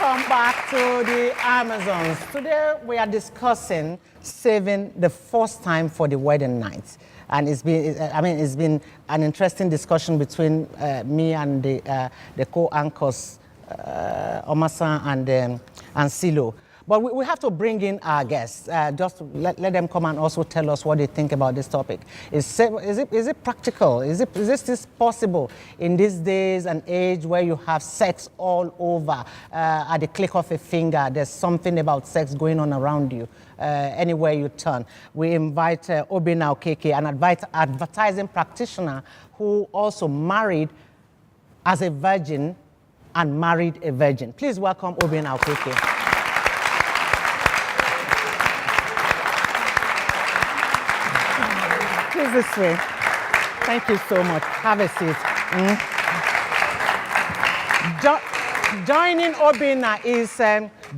Welcome back to the Amazons. Today we are discussing saving the first time for the wedding night. And it's been an interesting discussion between me and the co-anchors, Omasa and Silo. But we have to bring in our guests. Just let them come and also tell us what they think about this topic. Is it practical? Is this possible in these days and age where you have sex all over at the click of a finger? There's something about sex going on around you anywhere you turn. We invite Obinna Okeke, an advertising practitioner who also married as a virgin and married a virgin. Please welcome Obinna Okeke. Please this way. Thank you so much. Have a seat. Joining Obinna is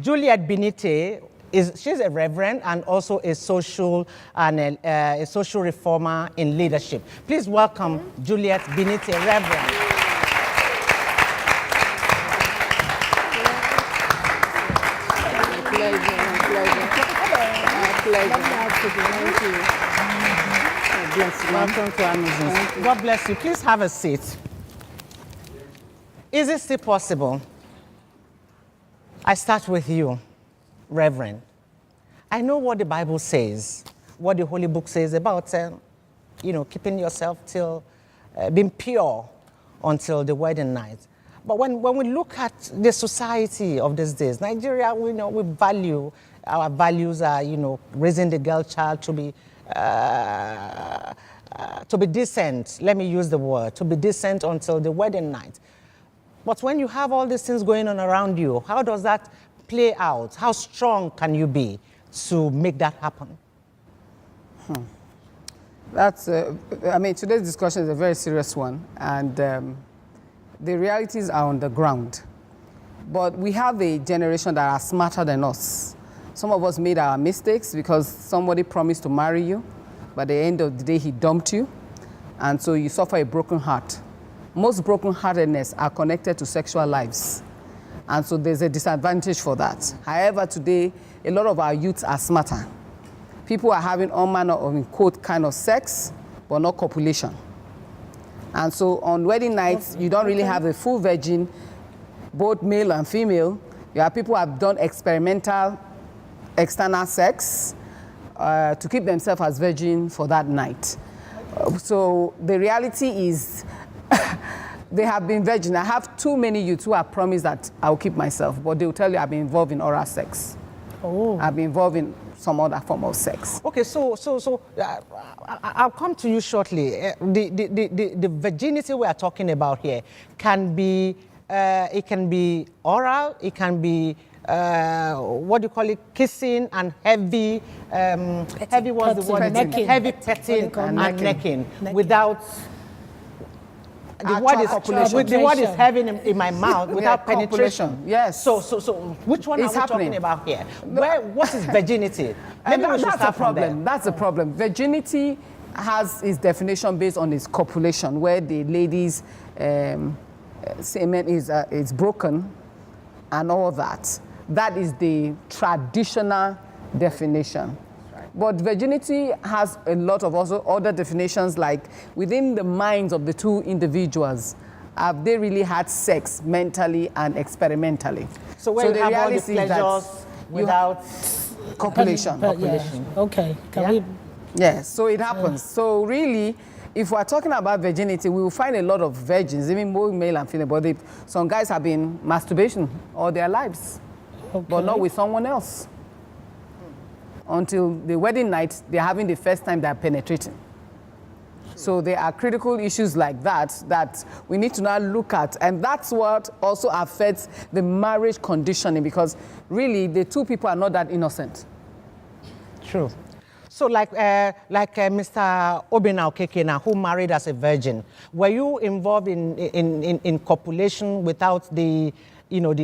Juliet Benite. She's a reverend and also a social reformer in leadership. Please welcome Juliet Benite, Reverend. Thank you. Bless you. Welcome to Amazon. God bless you. Please have a seat. Is it still possible? I start with you, Reverend. I know what the Bible says, what the Holy Book says about, keeping yourself till being pure until the wedding night. But when we look at the society of these days, Nigeria, we value, our values are, raising the girl child to be decent, let me use the word, to be decent until the wedding night. But when you have all these things going on around you, how does that play out? How strong can you be to make that happen? Today's discussion is a very serious one, and the realities are on the ground. But we have a generation that are smarter than us. Some of us made our mistakes because somebody promised to marry you, but at the end of the day, he dumped you, and so you suffer a broken heart. Most broken-heartedness are connected to sexual lives, and so there's a disadvantage for that. However, today, a lot of our youths are smarter. People are having all manner of, in quote, kind of sex, but not copulation. And so on wedding nights, you don't really have a full virgin, both male and female. You have people who have done experimental external sex to keep themselves as virgin for that night. So the reality is they have been virgin. I have too many youths who have promised that I'll keep myself, but they'll tell you I've been involved in oral sex. Oh. I've been involved in some other form of sex. Okay, so I'll come to you shortly. The virginity we are talking about here can be, it can be oral, it can be what do you call it? Kissing and heavy, heavy was the word? Necking. Heavy petting and necking without. The word is heavy in my mouth without penetration. Yes. So which one are we talking about here? What is virginity? Maybe we should start from there. That's the problem. Virginity has its definition based on its copulation, where the lady's semen is broken and all that. That is the traditional definition. But virginity has a lot of also other definitions, like within the minds of the two individuals, have they really had sex mentally and experimentally? So where you have all the pleasures without copulation. Yeah. Okay. Yes, so it happens. So really, if we're talking about virginity, we will find a lot of virgins, even both male and female, but some guys have been masturbation all their lives, but not with someone else. Until the wedding night, they're having the first time they're penetrating. So there are critical issues like that we need to now look at. And that's what also affects the marriage conditioning, because really the two people are not that innocent. True. So like Mr. Obinna Okeke now, who married as a virgin, were you involved in copulation without the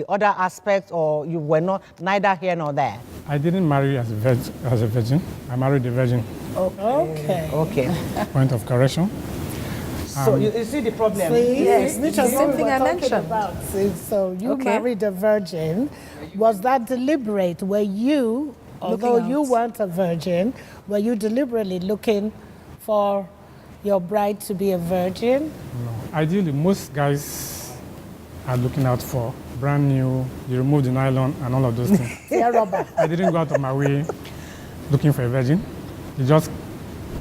other aspects, or you were neither here nor there? I didn't marry as a virgin. I married a virgin. Okay. Okay. Point of correction. So you see the problem? Yes, Which the is same what we thing were I talking mentioned. about. See, so you Okay. married a virgin. Was that deliberate? Were you, although you out. weren't a virgin, were you deliberately looking for your bride to be a virgin? No. Ideally, most guys are looking out for brand new, you remove the nylon and all of those things. Yeah, Robert. I didn't go out of my way looking for a virgin. It just,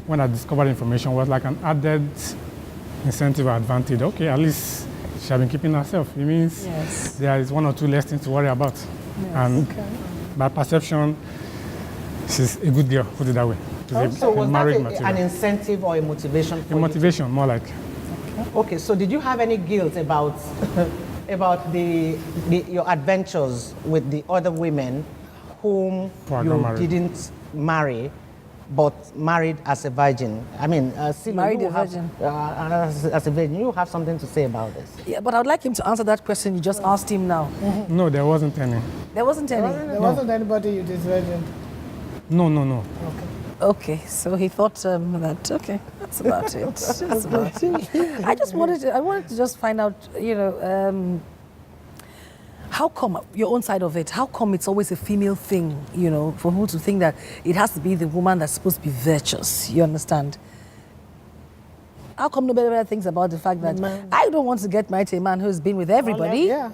when I discovered information, was like an added incentive or advantage. Okay, at least she has been keeping herself. It means Yes. there is one or two less things to worry about. And by perception, she's a good girl, put it that way. She's So was that marriage an material. incentive or a motivation for A motivation, more like. Okay, so did you have any guilt about about your adventures with the other women whom Who are you not married. didn't marry, but married as a virgin? I mean, Silo, Married you a have- virgin. as a virgin, you have something to say about this. Yeah, but I would like him to answer that question you just asked him now. No, there wasn't any. There wasn't any. There wasn't anybody you disvirgined. No. Okay, so he thought that, okay, that's about it. That's about it. I wanted to just find out, how come, your own side of it, how come it's always a female thing, for people to think that it has to be the woman that's supposed to be virtuous, you understand? How come nobody ever thinks about the fact that Man. I don't want to get married to a man who's been with everybody? Yeah.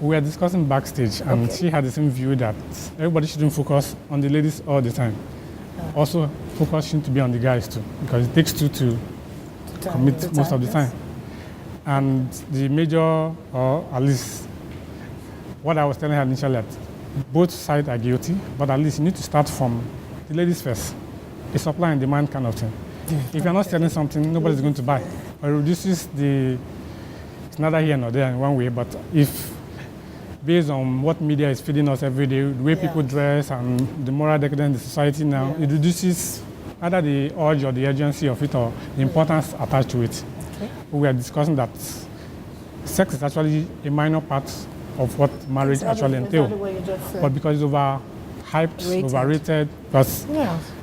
We were discussing backstage, and she had the same view that everybody shouldn't focus on the ladies all the time. Also, focus shouldn't be on the guys too, because it takes two to commit most of the time. And the major, or at least what I was telling her initially, that both sides are guilty, but at least you need to start from the ladies first. A supply and demand kind of thing. If you're not selling something, nobody's going to buy. Or it reduces it's neither here nor there in one way, but if based on what media is feeding us every day, the way people dress and the moral decadence in the society now, it reduces either the urge or the urgency of it or the importance attached to it. We are discussing that sex is actually a minor part of what marriage actually entails. What you just said. But because it's overhyped, overrated, because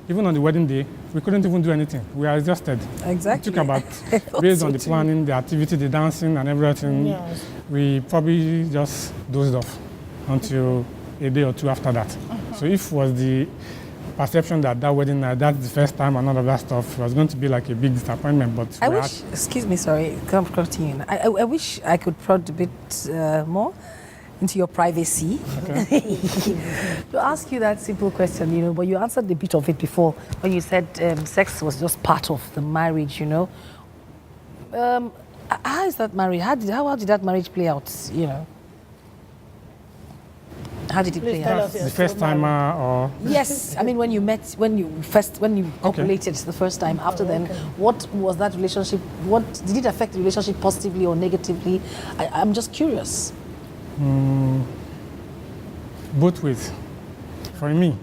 even on the wedding day, we couldn't even do anything. We are exhausted. Exactly. We took about, based on the planning, the activity, the dancing and everything, we probably just dozed off until a day or two after that. So if it was the perception that wedding night, that's the first time and all of that stuff, it was going to be like a big disappointment. But I wish, excuse me, sorry, continue. I wish I could prod a bit more into your privacy to ask you that simple question, but you answered a bit of it before when you said sex was just part of the marriage, How is that marriage? How did that marriage play out, How did it play out? the first timer or Yes, I mean when you met, when you copulated the first time. After then, what was that relationship? What did it affect the relationship positively or negatively? I'm just curious. both ways. For me,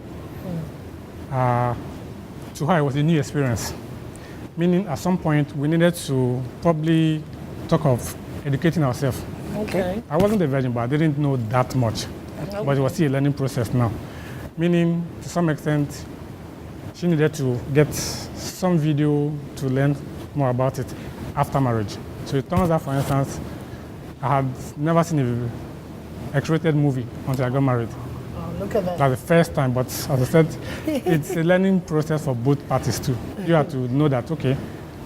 to her, it was a new experience. Meaning, at some point, we needed to probably talk of educating ourselves. Okay. I wasn't a virgin, but I didn't know that much. But it was still a learning process now. Meaning, to some extent, she needed to get some video to learn more about it after marriage. So it turns out, for instance, I had never seen a X-rated movie until I got married. Oh, look at that. That's the first time, but as I said, it's a learning process for both parties too. You have to know that, okay,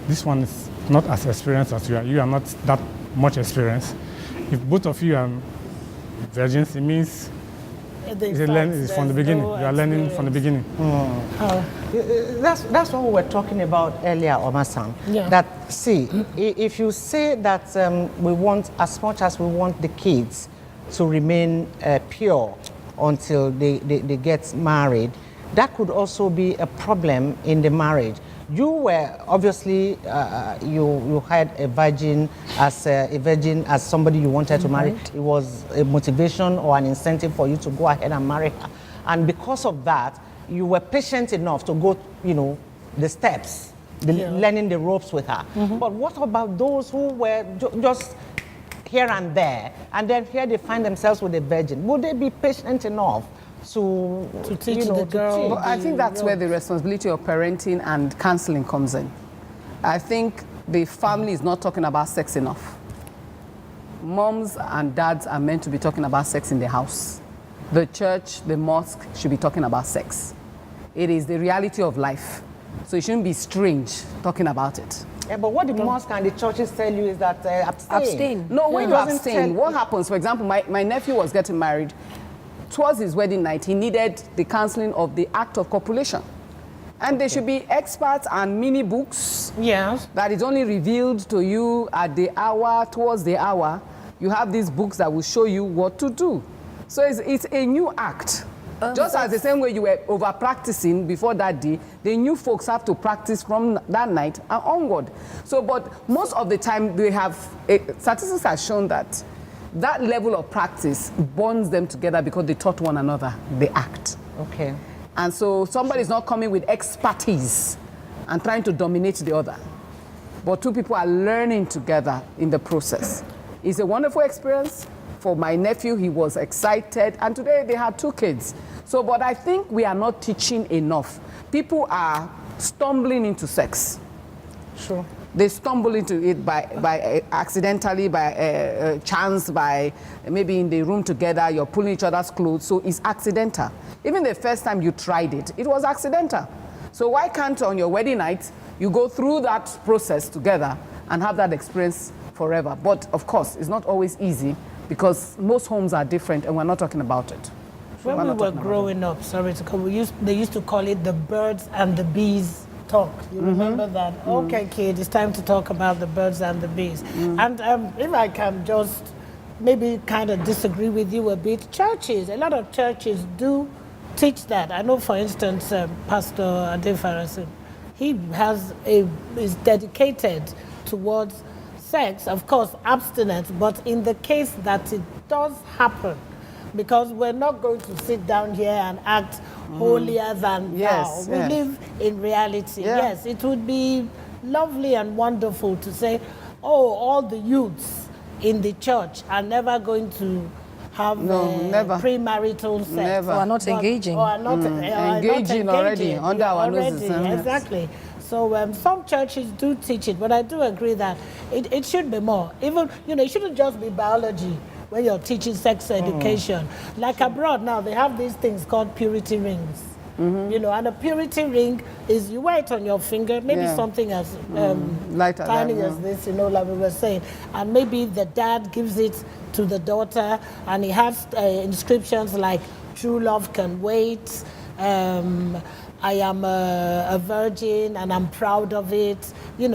this one is not as experienced as you are. You are not that much experienced. If both of you are virgins, it means it's from the beginning. You are learning from the beginning. That's what we were talking about earlier, Oma-san. Yeah. That, see, if you say that we want, as much as we want the kids to remain pure until they get married, that could also be a problem in the marriage. You were obviously you had a virgin as somebody you wanted to marry. It was a motivation or an incentive for you to go ahead and marry her, and because of that, you were patient enough to go, the steps, learning the ropes with her. But what about those who were just here and there, and then here they find themselves with a virgin? Would they be patient enough to teach the girl? But I think that's where the responsibility of parenting and counseling comes in. I think the family is not talking about sex enough. Moms and dads are meant to be talking about sex in the house. The church, the mosque should be talking about sex. It is the reality of life. So it shouldn't be strange talking about it. Yeah, but what the mosque and the churches tell you is that abstain. Abstain. No, when It you doesn't abstain, tell- what happens? For example, my nephew was getting married. Towards his wedding night, he needed the counseling of the act of copulation. And there should be experts and mini books Yes. that is only revealed to you at the hour, towards the hour. You have these books that will show you what to do. So it's a new act. Just as the same way you were over practicing before that day, the new folks have to practice from that night and onward. So, but most of the time they have, statistics have shown that that level of practice bonds them together because they taught one another the act. Okay. And so somebody's not coming with expertise and trying to dominate the other. But two people are learning together in the process. It's a wonderful experience. For my nephew, he was excited. And today they had 2 kids. So, but I think we are not teaching enough. People are stumbling into sex. Sure. They stumble into it by accidentally, by chance, by maybe in the room together, you're pulling each other's clothes, so it's accidental. Even the first time you tried it, it was accidental. So why can't on your wedding night, you go through that process together and have that experience forever? But of course, it's not always easy because most homes are different and we're not talking about it. When we were growing up, sorry to come, they used to call it the birds and the bees talk. You remember that? Okay, kid, it's time to talk about the birds and the bees. And if I can just maybe kind of disagree with you a bit, churches, a lot of churches do teach that. I know, for instance, Pastor Adefarasin, he is dedicated towards sex, of course, abstinence, but in the case that it does happen, because we're not going to sit down here and act holier than thou. We live in reality. Yeah. Yes, it would be lovely and wonderful to say, oh, all the youths in the church are never going to have never. premarital sex. Never. Or are not engaging. Or are not, Engaging already, under our noses. Exactly. So some churches do teach it, but I do agree that it should be more. Even, it shouldn't just be biology when you're teaching sex education. Like abroad now, they have these things called purity rings. And a purity ring is you wear it on your finger, maybe something as tiny as this, like we were saying. And maybe the dad gives it to the daughter, and he has inscriptions like, true love can wait, I am a virgin and I'm proud of it,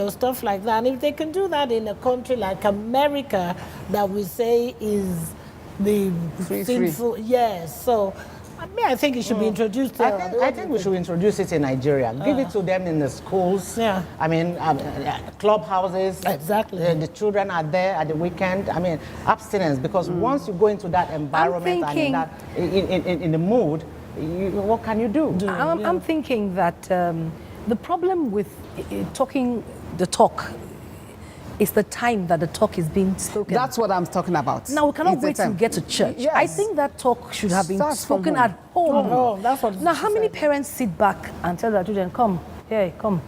stuff like that. And if they can do that in a country like America, that we say is the sinful, yes. So, I think it should be introduced. I think we should introduce it in Nigeria. Give it to them in the schools. Yeah. Clubhouses. Exactly. The children are there at the weekend. Abstinence, because once you go into that environment and in the mood, what can you do? I'm thinking that the problem with talking the talk is the time that the talk is being spoken. That's what I'm talking about. Now, we cannot wait to get to church. Yes. I think that talk should have been Starts from spoken home. at home. Oh, that's what Now, how many parents sit back and tell their children, come, come,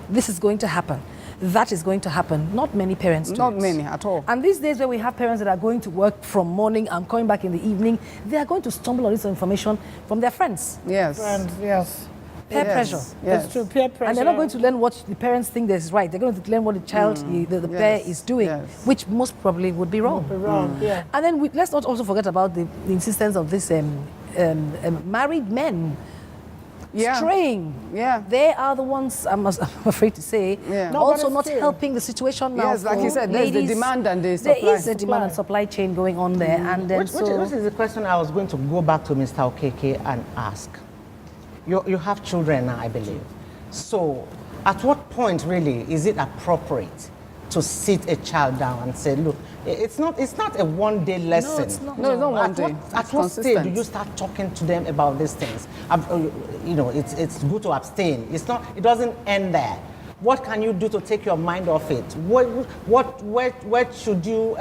this is going to happen, that is going to happen? Not many parents do Not it. many at all. And these days where we have parents that are going to work from morning and coming back in the evening, they are going to stumble on this information from their friends. Yes. friends, yes. Peer pressure. Yes. It's true, peer pressure. And they're not going to learn what the parents think is right. They're going to learn what the child, the pair is doing, which most probably would be wrong. Yeah. And then let's not also forget about the insistence of this married men straying. Yeah. They are the ones, I'm afraid to say, Yeah. No, also but not still. helping the situation now. Yes, like for you said, there's the ladies. demand and the supply. There is a demand and supply chain going on there. And then Which is the question I was going to go back to Mr. Okeke and ask. You have children now, I believe. So at what point really is it appropriate to sit a child down and say, look, it's not a one-day lesson. it's not. No, it's not one day. At what stage do you start talking to them about these things? It's good to abstain. It doesn't end there. What can you do to take your mind off it? What should you?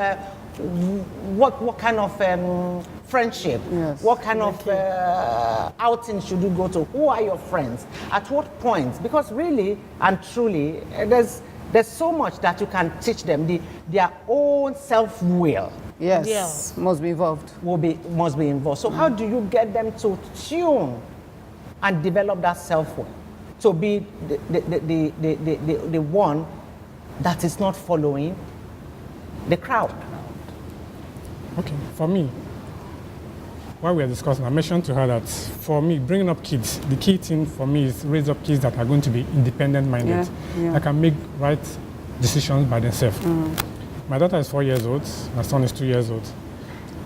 What kind of friendship? Yes. What kind of outing should you go to? Who are your friends? At what point? Because really and truly, There's so much that you can teach them. Their own self-will Yes, must be involved. must be involved. So how do you get them to tune and develop that self-will to be the one that is not following the crowd? Okay, for me, while we are discussing, I mentioned to her that for me, bringing up kids, the key thing for me is raise up kids that are going to be independent-minded, that can make right decisions by themselves. My daughter is 4 years old, my son is 2 years old.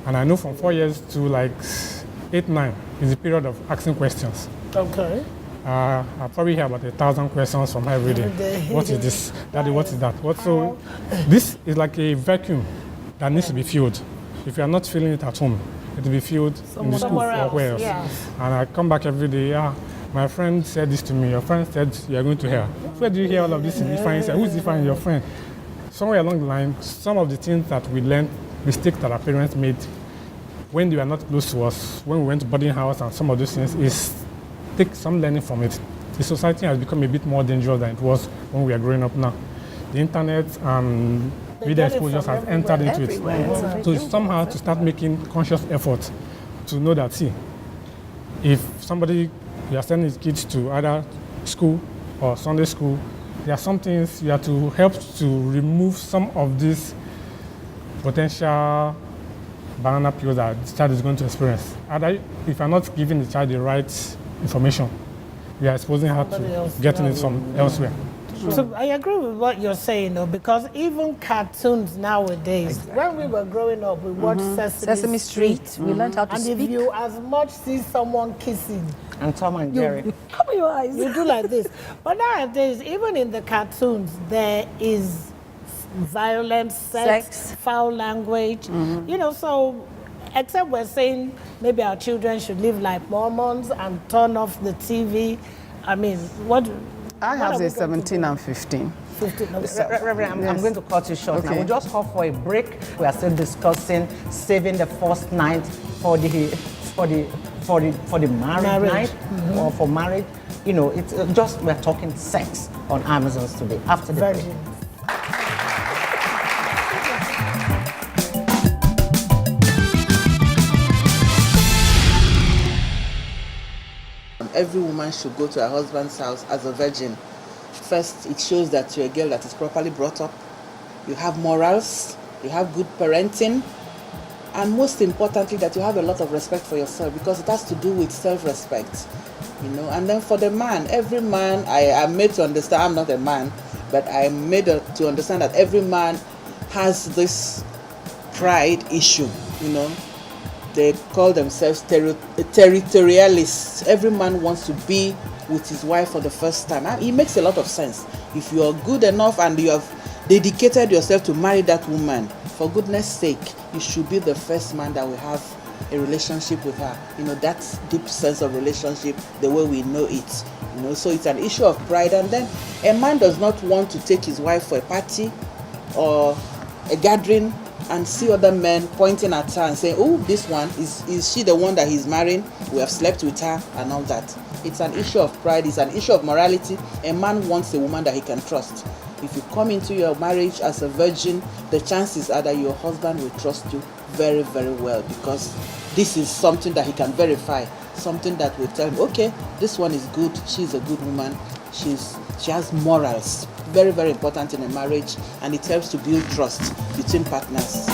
And I know from 4 years to like 8, 9 is the period of asking questions. Okay. I probably hear about 1,000 questions from her every day. What is this? Daddy, what is that? So this is like a vacuum that needs to be filled. If you are not filling it at home, it will be filled in the school or where else. Yeah. And I come back every day, my friend said this to me, your friend said you are going to hear. Where do you hear all of this in Ifeanyi? Who is Ifeanyi, your friend? Somewhere along the line, some of the things that we learned, mistakes that our parents made when they were not close to us, when we went to boarding house and some of those things, is take some learning from it. The society has become a bit more dangerous than it was when we are growing up now. The internet and media exposure has entered into it. So it's somehow to start making conscious effort to know that, see, if somebody, you are sending his kids to either school or Sunday school, there are some things you have to help to remove some of these potential banana peels that the child is going to experience. Either if you're not giving the child the right information, you are exposing her to getting it from elsewhere. So I agree with what you're saying, though, because even cartoons nowadays, when we were growing up, we watched Sesame Street. We learned how to and speak. if you as much see someone kissing, And Tom and Jerry. Cover your eyes. you do like this. But nowadays, even in the cartoons, there is violence, sex, foul language. You know, so except we're saying maybe our children should live like Mormons and turn off the TV. I mean, what? I have a 17 and 15. 15. Reverend, I'm going to cut you short now. We'll just call for a break. We are still discussing saving the first night for the marriage night or for marriage. You know, it's just we're talking sex on Amazons today after the break. Every woman should go to her husband's house as a virgin. First, it shows that you're a girl that is properly brought up. You have morals, you have good parenting, and most importantly, that you have a lot of respect for yourself, because it has to do with self-respect, you know. And then for the man, every man, I am made to understand, I'm not a man, but I am made to understand that every man has this pride issue, you know. They call themselves territorialists. Every man wants to be with his wife for the first time. And it makes a lot of sense. If you are good enough and you have dedicated yourself to marry that woman, for goodness sake, you should be the first man that will have a relationship with her. You know, that deep sense of relationship, the way we know it. You know, so it's an issue of pride. And then a man does not want to take his wife for a party or a gathering and see other men pointing at her and saying, oh, this one, is she the one that he's marrying? We have slept with her and all that. It's an issue of pride. It's an issue of morality. A man wants a woman that he can trust. If you come into your marriage as a virgin, the chances are that your husband will trust you very, very well, because this is something that he can verify, something that will tell him, okay, this one is good, she's a good woman, she has morals. Very, very important in a marriage, and it helps to build trust between partners.